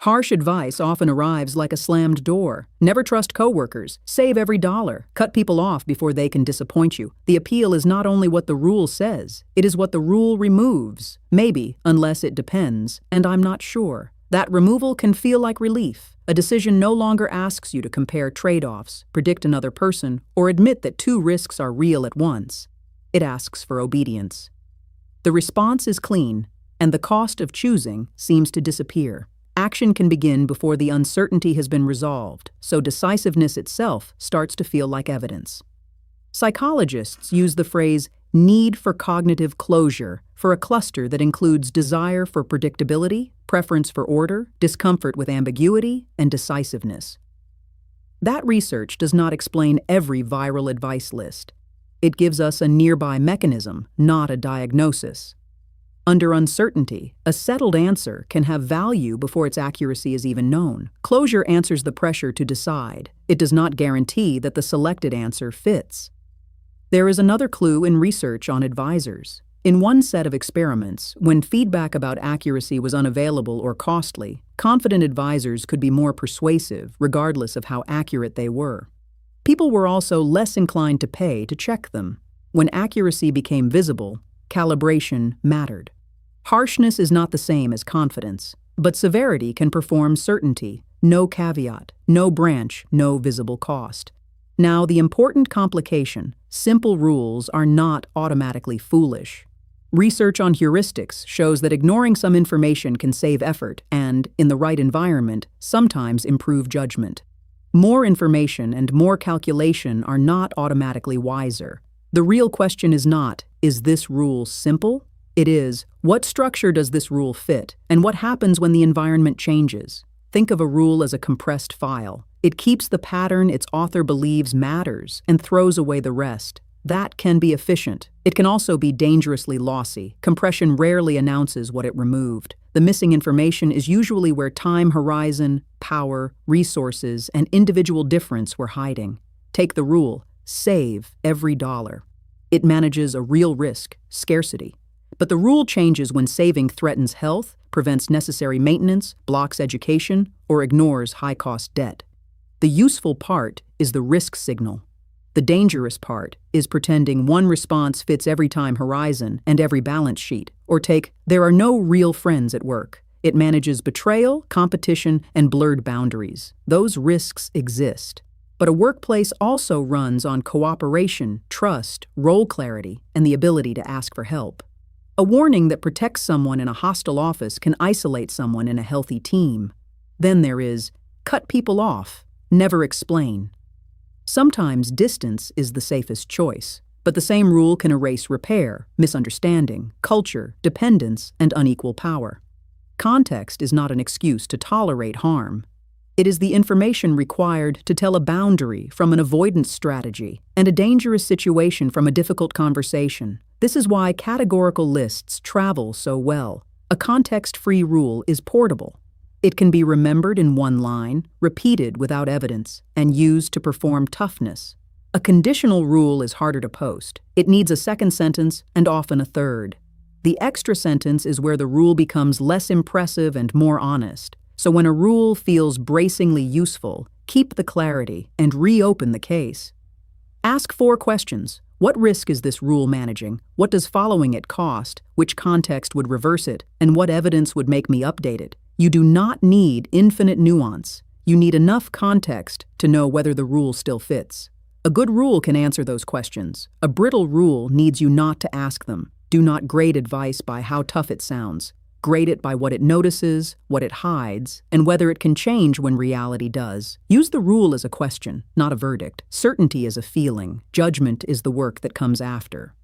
Harsh advice often arrives like a slammed door. Never trust coworkers. Save every dollar. Cut people off before they can disappoint you. The appeal is not only what the rule says, it is what the rule removes. Maybe, unless it depends, and I'm not sure. That removal can feel like relief. A decision no longer asks you to compare trade-offs, predict another person, or admit that two risks are real at once. It asks for obedience. The response is clean, and the cost of choosing seems to disappear. Action can begin before the uncertainty has been resolved, so decisiveness itself starts to feel like evidence. Psychologists use the phrase need for cognitive closure for a cluster that includes desire for predictability, preference for order, discomfort with ambiguity, and decisiveness. That research does not explain every viral advice list. It gives us a nearby mechanism, not a diagnosis. Under uncertainty, a settled answer can have value before its accuracy is even known. Closure answers the pressure to decide. It does not guarantee that the selected answer fits. There is another clue in research on advisors. In one set of experiments, when feedback about accuracy was unavailable or costly, confident advisors could be more persuasive, regardless of how accurate they were. People were also less inclined to pay to check them. When accuracy became visible, calibration mattered. Harshness is not the same as confidence, but severity can perform certainty, no caveat, no branch, no visible cost. Now, the important complication: simple rules are not automatically foolish. Research on heuristics shows that ignoring some information can save effort and, in the right environment, sometimes improve judgment. More information and more calculation are not automatically wiser. The real question is not, is this rule simple? It is, what structure does this rule fit, and what happens when the environment changes? Think of a rule as a compressed file. It keeps the pattern its author believes matters and throws away the rest. That can be efficient. It can also be dangerously lossy. Compression rarely announces what it removed. The missing information is usually where time horizon, power, resources, and individual difference were hiding. Take the rule, save every dollar. It manages a real risk, scarcity. But the rule changes when saving threatens health, prevents necessary maintenance, blocks education, or ignores high-cost debt. The useful part is the risk signal. The dangerous part is pretending one response fits every time horizon and every balance sheet. Or take, there are no real friends at work. It manages betrayal, competition, and blurred boundaries. Those risks exist. But a workplace also runs on cooperation, trust, role clarity, and the ability to ask for help. A warning that protects someone in a hostile office can isolate someone in a healthy team. Then there is, cut people off, never explain. Sometimes distance is the safest choice, but the same rule can erase repair, misunderstanding, culture, dependence, and unequal power. Context is not an excuse to tolerate harm. It is the information required to tell a boundary from an avoidance strategy and a dangerous situation from a difficult conversation. This is why categorical lists travel so well. A context-free rule is portable. It can be remembered in one line, repeated without evidence, and used to perform toughness. A conditional rule is harder to post. It needs a second sentence and often a third. The extra sentence is where the rule becomes less impressive and more honest. So when a rule feels bracingly useful, keep the clarity and reopen the case. Ask 4 questions. What risk is this rule managing? What does following it cost? Which context would reverse it? And what evidence would make me update it? You do not need infinite nuance. You need enough context to know whether the rule still fits. A good rule can answer those questions. A brittle rule needs you not to ask them. Do not grade advice by how tough it sounds. Grade it by what it notices, what it hides, and whether it can change when reality does. Use the rule as a question, not a verdict. Certainty is a feeling. Judgment is the work that comes after.